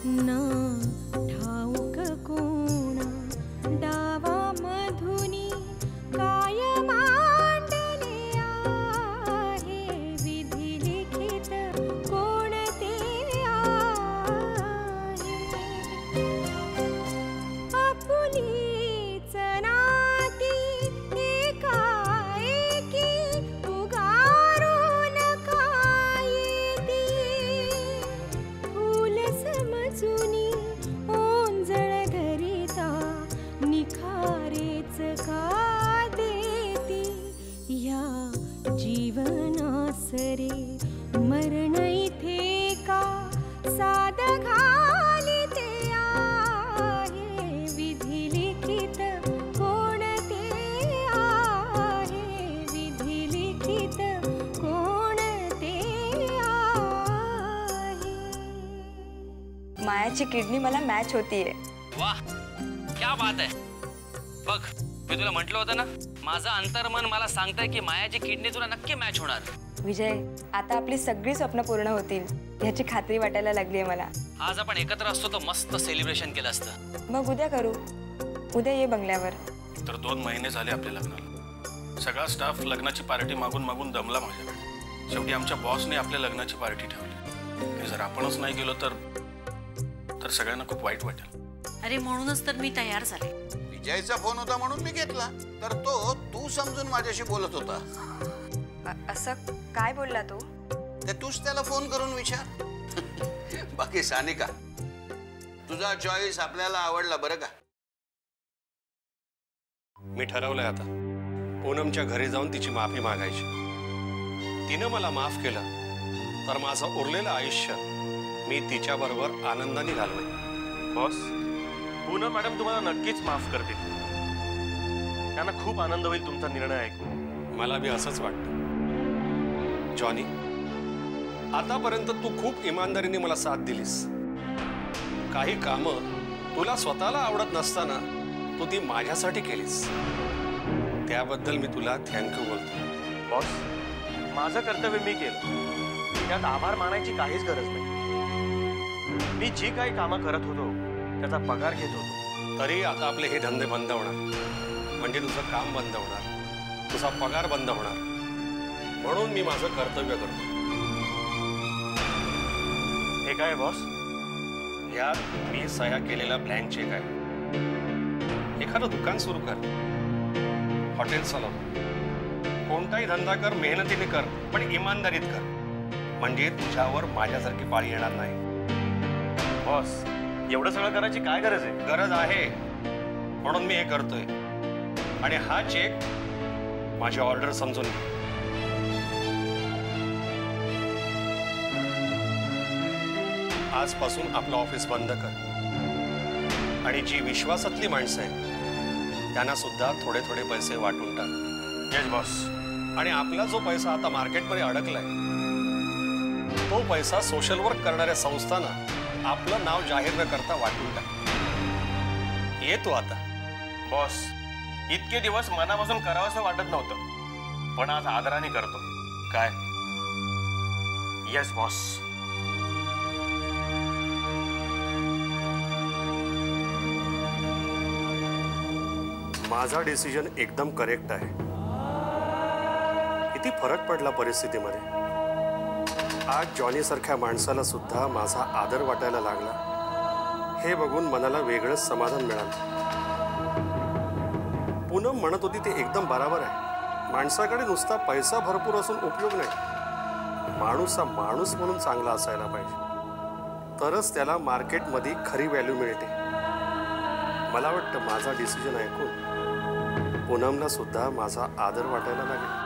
ना ठाऊक कोणा डावा मधुनी काय मांडले आहे विधी लिखित कोण ते आहे आपुलीच नाती एकाएकी उगारून काय ती फूल समजुनी ओंजळ धरिता निखारेच का देती या जीवनास रे मरण इथे का साध घालिते आहे विधी लिखित कोण ते आहे विधी लिखित कोण ते आहे मायाची किडनी मला मॅच होतीये। वाह क्या बात आहे। बघ मी तुला म्हटलं होतं ना, माझं अंतर्मन मला सांगतंय की मायाची किडनी तुला नक्की मॅच होणार। विजय, आता आपली सगळी स्वप्न पूर्ण होतील याची खात्री वाटायला लागली मला। आज आपण एकत्र असतो तर मस्त सेलिब्रेशन केलं असतं। मग उद्या करू, उद्या ये बंगल्यावर। तर 2 महिने झाले आपल्या लग्नाला, सगळा स्टाफ लग्नाची पार्टी मागून मागून दमला माझ्याकडे। शेवटी आमच्या बॉसने आपल्या लग्नाची पार्टी ठेवली आणि जर आपणच नाही गेलो तर सगळ्यांना खूप वाईट वाटेल। अरे म्हणूनच तर मी तयार झाले। विजयचा फोन होता म्हणून मी घेतला, तर तो तू समजून माझ्याशी बोलत होता। असं काय बोलला तू? ते तूच त्याला फोन करून विचार। बाकी सानिका, तुझा चॉईस आपल्याला आवडला बरं का? मी ठरवलंय आता पूनमच्या घरी जाऊन तिची माफी मागायची। तिनं मला माफ केलं तर माझं उरलेलं आयुष्य मी तिच्याबरोबर आनंदाने घालवेन। बॉस, पूनम मॅडम तुम्हाला नक्कीच माफ करतील। त्यांना खूप आनंद होईल तुमचा निर्णय ऐकून। मला बी असंच वाटतं। जॉनी, आतापर्यंत तू खूप इमानदारीने मला साथ दिलीस। काही कामं तुला स्वतःला आवडत नसताना तू ती माझ्यासाठी केलीस, त्याबद्दल मी तुला थँक्यू बोलतो। बॉस, माझं कर्तव्य मी केलं, त्यात आभार मानायची काहीच गरज नाही। मी जी काही कामं करत होतो त्याचा पगार घेत होतो। तरी आता आपले हे धंदे बंद होणार, म्हणजे तुझं काम बंद होणार, तुझा पगार बंद होणार, म्हणून मी माझं कर्तव्य करतो। हे काय बॉस? यात मी सह्या केलेला ब्लँक चेक आहे। एखादं दुकान सुरू कर, हॉटेल चालव, कोणताही धंदा कर, मेहनतीने कर, पण इमानदारीत कर, म्हणजे तुझ्यावर माझ्यासारखी पाळी येणार नाही। बॉस, एवढं सगळं करायची काय गरज आहे? गरज आहे म्हणून मी हे करतोय, आणि हा चेक माझी ऑर्डर समजून घे। आजपासून आपलं ऑफिस बंद कर, आणि जी विश्वासातली माणसं आहेत त्यांना सुद्धा थोडे थोडे पैसे वाटून टाक। Yes boss. आणि आपला जो पैसा आता मार्केटमध्ये अडकलाय तो पैसा सोशल वर्क करणाऱ्या संस्थांना आपलं नाव जाहीर न करता वाटून टाक। येतो आता। बॉस, इतके दिवस मनापासून करावंसं वाटत नव्हतं, पण आज आदराने करतो। काय? Yes boss. माझा डिसिजन एकदम करेक्ट आहे। किती फरक पडला परिस्थितीमध्ये। आज जॉनी सारख्या माणसाला सुद्धा माझा आदर वाटायला लागला, हे बघून मनाला वेगळंच समाधान मिळालं। पूनम म्हणत होती ते एकदम बरोबर आहे, माणसाकडे नुसता पैसा भरपूर असून उपयोग नाही, माणूस हा माणूस म्हणून चांगला असायला पाहिजे, तरच त्याला मार्केटमध्ये खरी व्हॅल्यू मिळते। मला वाटतं माझा डिसिजन ऐकून पूनमला सुद्धा माझा आदर वाटायला लागेल।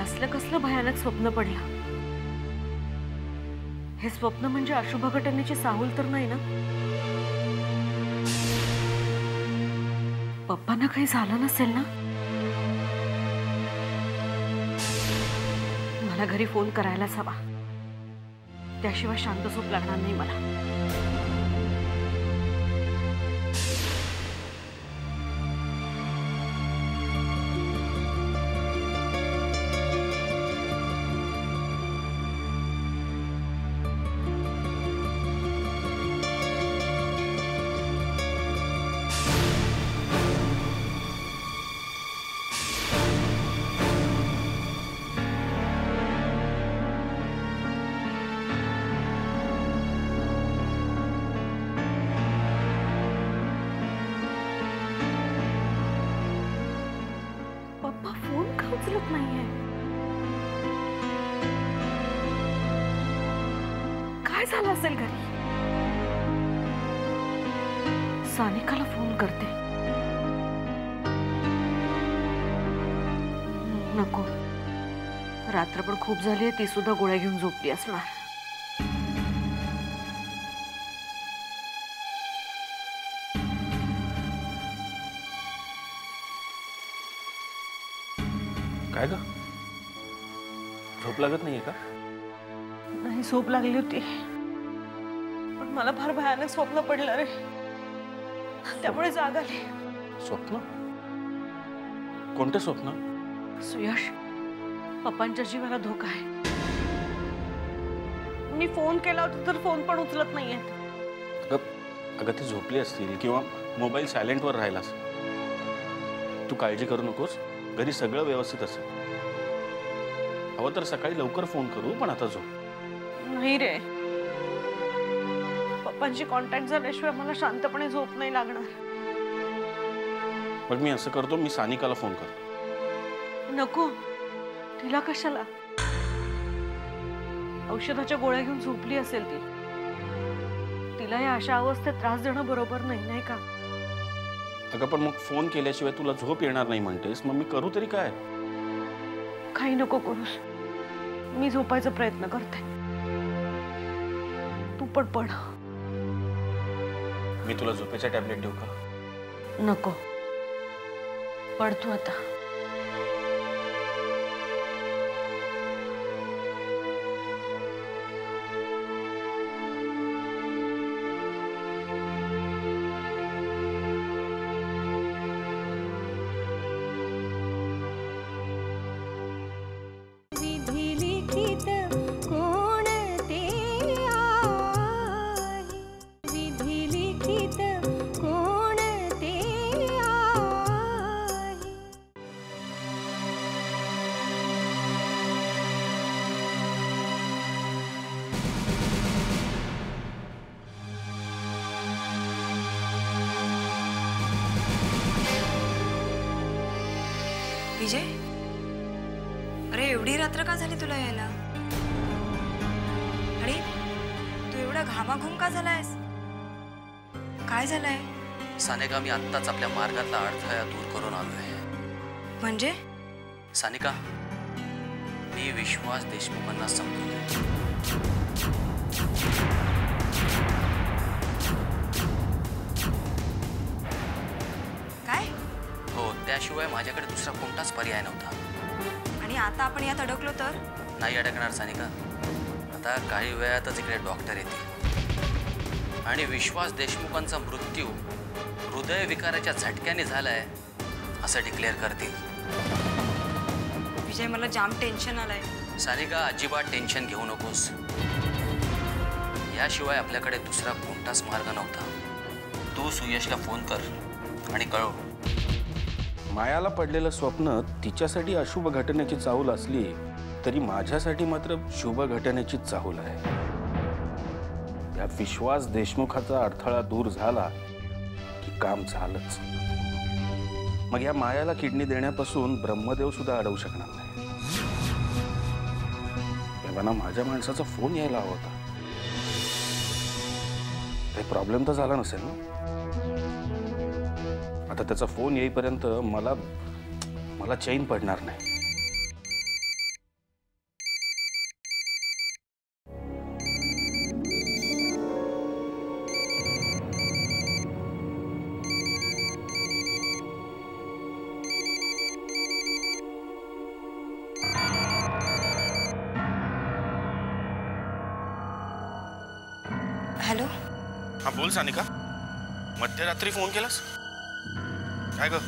असलं कसलं भयानक स्वप्न पडलं? हे स्वप्न म्हणजे अशुभ घटनेची साहूल तर नाही ना? पप्पांना काही झालं नसेल ना? मला घरी फोन करायलाच हवा, त्याशिवाय शांत झोप लागणार नाही मला. पप्पा फोन का उचलत नाहीये? काय झालं असेल घरी? सानिकाला फोन करते. नको, रात्र पण खूप झाली आहे, ती सुद्धा गोळ्या घेऊन झोपली असणार. काय ग, झोप लागत नाहीये का? नाही, झोप लागली होती, पण मला फार भयानक स्वप्न पडलं रे, त्यामुळे जाग आली. स्वप्न? कोणतं स्वप्न? सुयश, पप्पांच्या जीवाला धोका आहे. मी फोन केला होता तर फोन पण उचलत नाहीये. अगं ती झोपली असतील किंवा मोबाईल सायलेंटवर राहिला असेल. तू काळजी करू नकोस, घरी सगळं व्यवस्थित असेल. हवं तर सकाळी लवकर फोन करू, पण आता झोप. नाही रे, पप्पांची कॉन्टॅक्ट झाल्याशिवाय मला शांतपणे झोप नाही लागणार. मग मी असं करतो, मी सानिकाला फोन करतो. नको, तिला कशाला? औषधाच्या गोळ्या घेऊन झोपली असेल ती. तिला या अशा अवस्थेत त्रास देणं बरोबर नाही, नाही का? अगं पण मग फोन केल्याशिवाय तुला झोप येणार नाही म्हणतेस, मग मी करू तरी काय? काही नको करूस, मी झोपायचा प्रयत्न करते. तू पण पड. मी तुला झोपेच्या टॅबलेट देऊ का? नको, पड तू आता. विधी लिखित कोण ते आहे, विधी लिखित कोण ते आहे. विजय, अरे एवढी रात्र का झाली तुला यायला? आणि तू एवढा घामाघूम का झालायस? काय झालंय? सानिका, मी आत्ताच आपल्या मार्गातला अडथळा दूर करून आलोय. म्हणजे? सानिका, मी विश्वास देशमुखांना संपवलंय. काय? हो, त्याशिवाय माझ्याकडे दुसरा कोणताच पर्याय नव्हता. आणि आता आपण यात अडकलो तर? नाही अडकणार सानिका. आता काही वेळातच इकडे डॉक्टर येतील आणि विश्वास देशमुखांचा मृत्यू हृदयविकाराच्या झटक्याने झालाय असं डिक्लेअर करतील. विजय, मला जाम टेन्शन आलंय. सानिका, अजिबात टेन्शन घेऊ नकोस. याशिवाय आपल्याकडे दुसरा कोणताच मार्ग नव्हता. तू सुयशला फोन कर आणि कळव. मायाला पडलेलं स्वप्न तिच्यासाठी अशुभ घटनेची चाहूल असली तरी माझ्यासाठी मात्र शुभ घटनेची चाहूल आहे. या विश्वास देशमुखाचा अडथळा दूर झाला की काम झालंच. मग या मायाला किडनी देण्यापासून ब्रह्मदेव सुद्धा अडवू शकणार नाही. तेव्हा माझ्या माणसाचा फोन यायला हवा होता. काही प्रॉब्लेम तर झाला नसेल ना? आता त्याचा फोन येईपर्यंत मला चैन पडणार नाही. हॅलो. हा बोल सानिका. मध्यरात्री फोन केलास? काय ग,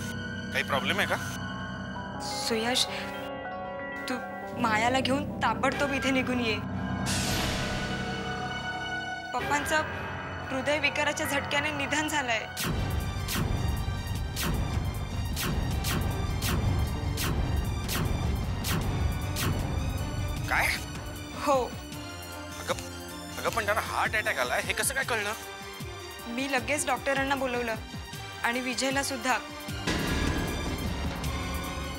काही प्रॉब्लेम आहे का? सुयश, तू मायाला घेऊन ताबडतोब इथे निघून ये. पप्पांचं हृदयविकाराच्या झटक्याने निधन झालंय. काय? हो. अगं पण त्यांना हार्ट अटॅक आलाय, हे कसं काय कळलं? मी लगेच डॉक्टरांना बोलवलं आणि विजयला सुद्धा.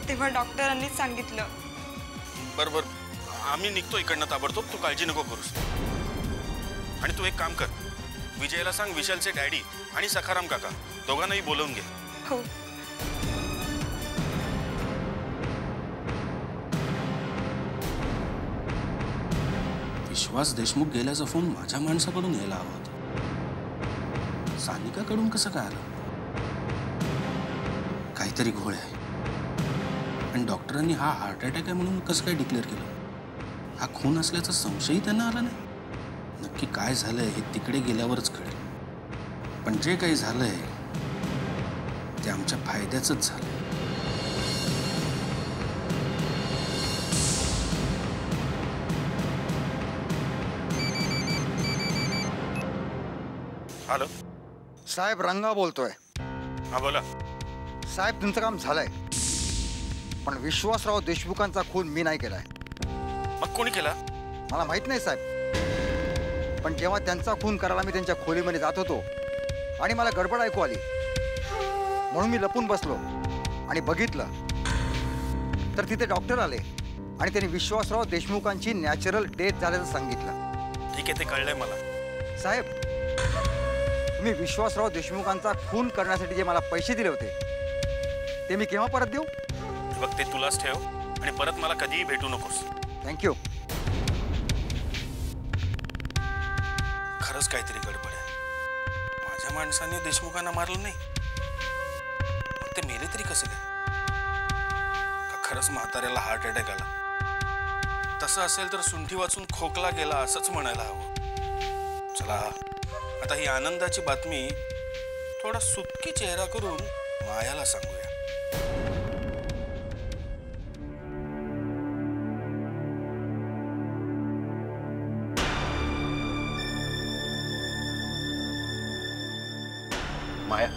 तेव्हा डॉक्टरांनीच सांगितलं. बरोबर, आम्ही निघतो इकडनं ताबडतोब, तू काळजी नको करूस. आणि तू एक काम कर, विजयला सांग विशालचे डॅडी आणि सखाराम काका दोघांनाही बोलवून घे. हो. विश्वास देशमुख गेल्याचा फोन माझ्या माणसाकडून यायला हवा होता. सानिकाकडून कसं काय आलं? काहीतरी घोळ आहे. आणि डॉक्टरांनी हा हार्ट अटॅक आहे म्हणून कसं काय डिक्लेअर केलं? हा खून असल्याचा संशयही त्यांना आला नाही. नक्की काय झालंय हे तिकडे गेल्यावरच कळेल. पण जे काही झालंय ते आमच्या फायद्याचंच झालं. हॅलो साहेब, रंगा बोलतोय. हा बोला. साहेब, तुमचं काम झालंय, पण विश्वासराव देशमुखांचा खून मी नाही केलाय. मग कोणी केला? मला माहित नाही साहेब, पण जेव्हा त्यांचा खून करायला मी त्यांच्या खोलीमध्ये जात होतो आणि मला गडबड ऐकू आली, म्हणून मी लपून बसलो आणि बघितलं तर तिथे डॉक्टर आले आणि त्यांनी विश्वासराव देशमुखांची नॅचरल डेथ झाल्याचं सांगितलं. ठीक आहे, ते कळलंय मला. साहेब, तुम्ही विश्वासराव देशमुखांचा खून करण्यासाठी जे मला पैसे दिले होते ते मी केव्हा परत देऊ? बघ, ते तुलाच ठेव आणि परत मला कधीही भेटू नकोस. थँक्यू. खरंच काहीतरी गडबड आहे. माझ्या माणसाने देशमुखांना मारलं नाही, मग ते मेले तरी कसे काय? का खरंच म्हाताऱ्याला हार्ट अटॅक आला? तसं असेल तर सुंठी वाचून खोकला गेला असंच म्हणायला हवं. चला, आता ही आनंदाची बातमी थोडा सुटकी चेहरा करून मायाला सांगूया. माया,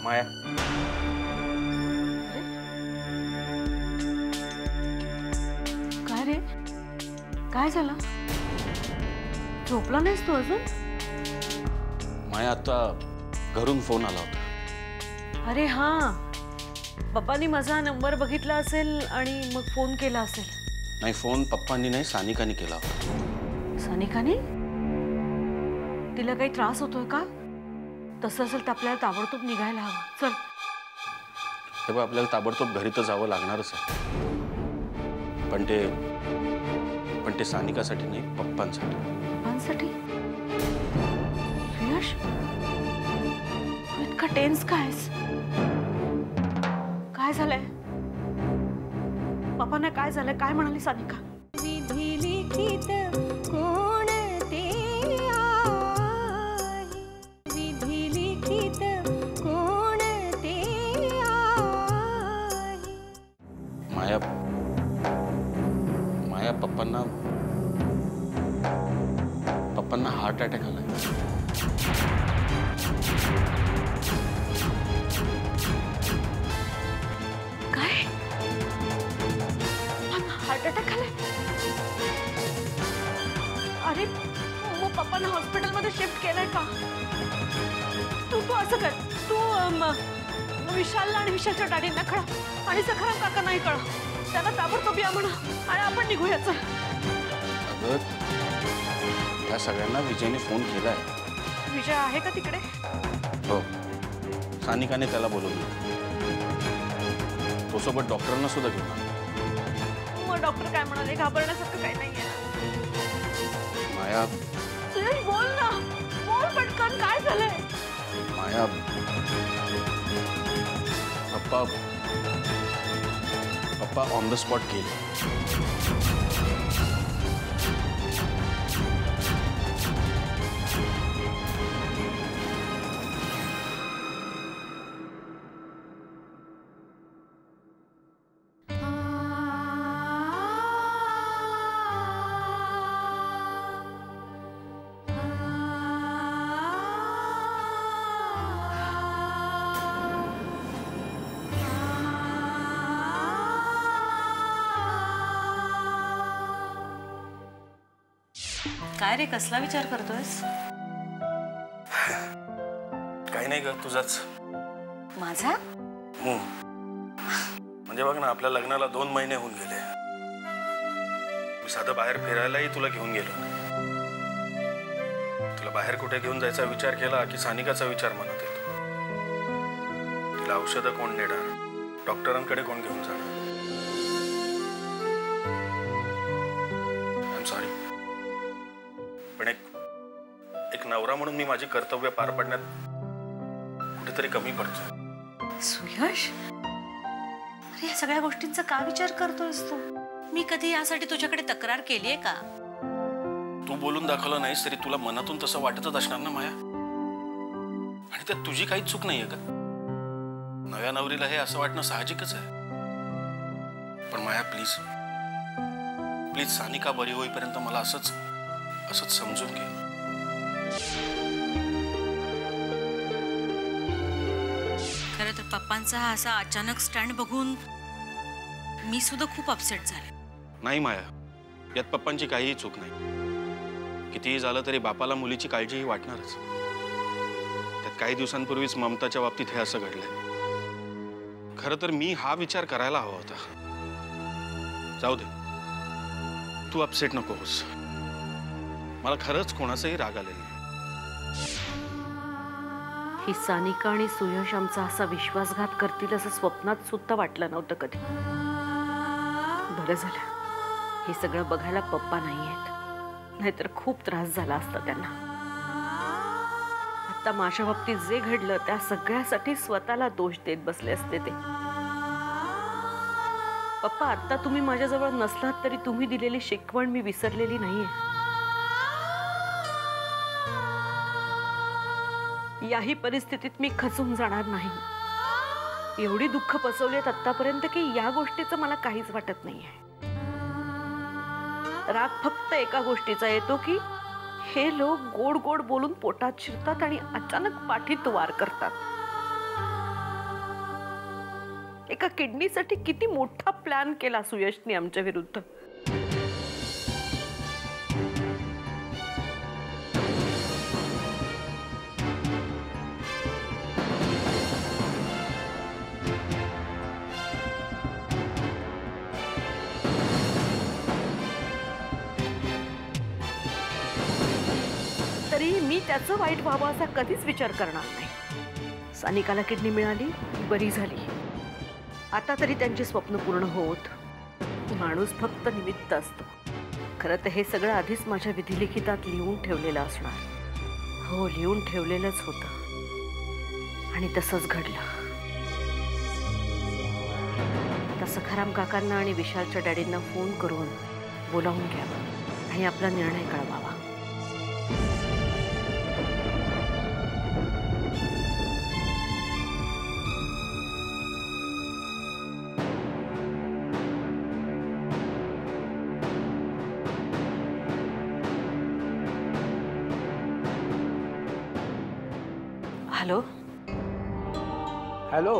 माया, काय रे, काय झालं? झोपला नाहीस तू अजून? माया, आता घरून फोन आला होता. अरे हा, पप्पांनी माझा नंबर बघितला असेल आणि मग फोन केला असेल. नाही, फोन पप्पांनी नाही, सानिकाने केला होता. सानिकाने? तिला काही त्रास होतोय का? तसं असेल तर आपल्याला ताबडतोब निघायला हवं. चल. हे बघ, आपल्याला ताबडतोब घरी तर जावं लागणारच आहे. पण ते सानिकासाठी नाही, पप्पांसाठी. पप्पांसाठी? सुयश, तू इतका टेन्स कायस? काय झालंय? पप्पांना काय झालंय? काय म्हणाली सानिका? विधी लिखित कोण ते आहे, विधी लिखित कोण ते आहे. माया, पप्पांना हार्ट अटॅक आलाय. काय? हार्ट अटॅक आलाय? अरे, मग पप्पांना हॉस्पिटलमध्ये शिफ्ट केलंय का? तू असं कर, तू विशालला आणि विशालच्या डॅडींना कळा आणि सखाराम काका नाही कळा. त्यांना ताबडतोब या म्हणा आणि आपण निघूयाच. अगं, त्या सगळ्यांना विजयने फोन केलाय. विजय आहे का तिकडे? हो, सानिकाने त्याला बोलवलं. तो सोबत डॉक्टरांना सुद्धा घेऊन आला. मग डॉक्टर काय म्हणाले? घाबरण्यासारखं काही नाहीये. माया, सुयश, बोल ना, बोल पटकन, काय झालंय? माया, पप्पा ऑन द स्पॉट गेले. काय रे, कसला विचार करतोयस? काही नाही ग, तुझाच. माझा? म्हणजे बघ ना, आपल्या लग्नाला 2 महिने होऊन गेले. मी साधं बाहेर फिरायलाही तुला घेऊन गेलो नाही. तुला बाहेर कुठे घेऊन जायचा विचार केला की सानिकाचा विचार मनात येतो. तिला औषधं कोण देणार, डॉक्टरांकडे कोण घेऊन जाणार. आय एम सॉरी, पण एक नवरा म्हणून मी माझी कर्तव्य पार पाडण्यात कुठेतरी कमी पडतोय. सुयश, अरे या सगळ्या गोष्टींचा का विचार करतोयस तू? मी कधी यासाठी तुझ्याकडे तक्रार केली आहे का? तू बोलून दाखवलं नाहीस तरी तुला मनातून तसं वाटतच असणार ना माया. आणि त्यात तुझी काहीच चूक नाहीये का? नव्या नवरीला हे असं वाटणं साहजिकच आहे. पण माया प्लीज प्लीज, सानिका बरी होईपर्यंत मला असंच समजून घे. खरं तर पप्पांचा हा असा अचानक स्टँड बघून मी सुद्धा खूप अपसेट झाले. नाही माया, यात पप्पांची काहीही चूक नाही. कितीही झालं तरी बापाला मुलीची काळजीही वाटणारच. त्यात काही दिवसांपूर्वीच ममताच्या बाबतीत हे असं घडलंय. खरं तर मी हा विचार करायला हवा होता. जाऊ दे, तू अपसेट नको होस. मला खरंच कोणाचाही राग आलेला नाही. ही सानिका आणि सुयश आमचा असा विश्वासघात करतील असं स्वप्नात सुद्धा वाटलं नव्हतं कधी. बरं झालं हे सगळं बघायला पप्पा नाही आहेत, नाहीतर खूप त्रास झाला असता त्यांना. आता माझ्या बाबतीत जे घडलं त्या सगळ्यासाठी स्वतःला दोष देत बसले असते ते. पप्पा, आता तुम्ही माझ्याजवळ नसलात तरी तुम्ही दिलेली शिकवण मी विसरलेली नाहीये. याही परिस्थितीत मी खचून जाणार नाही. एवढी दुःख पसवलेत आतापर्यंत की या गोष्टीचं मला काहीच वाटत नाहीये. राग फक्त एका गोष्टीचा येतो की हे लोक गोड गोड बोलून पोटात शिरतात आणि अचानक पाठीत वार करतात. एका किडनीसाठी किती मोठा प्लॅन केला सुयशने आमच्या विरुद्ध. तरी मी त्याचं वाईट व्हावं असा कधीच विचार करणार नाही. सानिकाला किडनी मिळाली, बरी झाली. आता तरी त्यांची स्वप्न पूर्ण होत. माणूस फक्त निमित्त असतो. खरं तर हे सगळं आधीच माझ्या विधिलिखितात लिहून ठेवलेलं असणार. हो, लिहून ठेवलेलंच होतं आणि तसंच घडलं. आता सखाराम काकांना आणि विशालच्या डॅडींना फोन करून बोलावून घ्यावं आणि आपला निर्णय कळवावा. हॅलो. हॅलो.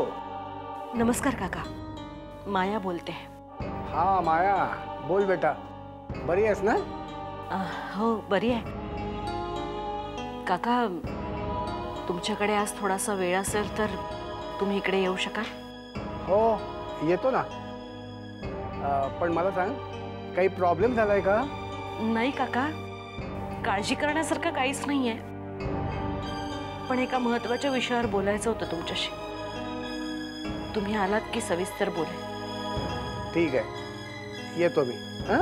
नमस्कार काका, माया बोलते. हाँ माया, बोल बेटा. बरी आहेस ना? हो, बरी आहे. काका, तुमच्याकडे आज थोडासा वेळ असेल तर तुम्ही इकडे येऊ शकाल? हो, येतो ना. पण मला सांग, काही प्रॉब्लेम झालाय का? नाही काका, काळजी करण्यासारखं काहीच नाहीये. पण एका महत्त्वाच्या विषयावर बोलायचं होतं तुमच्याशी. तुम्ही आलात की सविस्तर बोलेल. ठीक आहे, येतो मी. हां.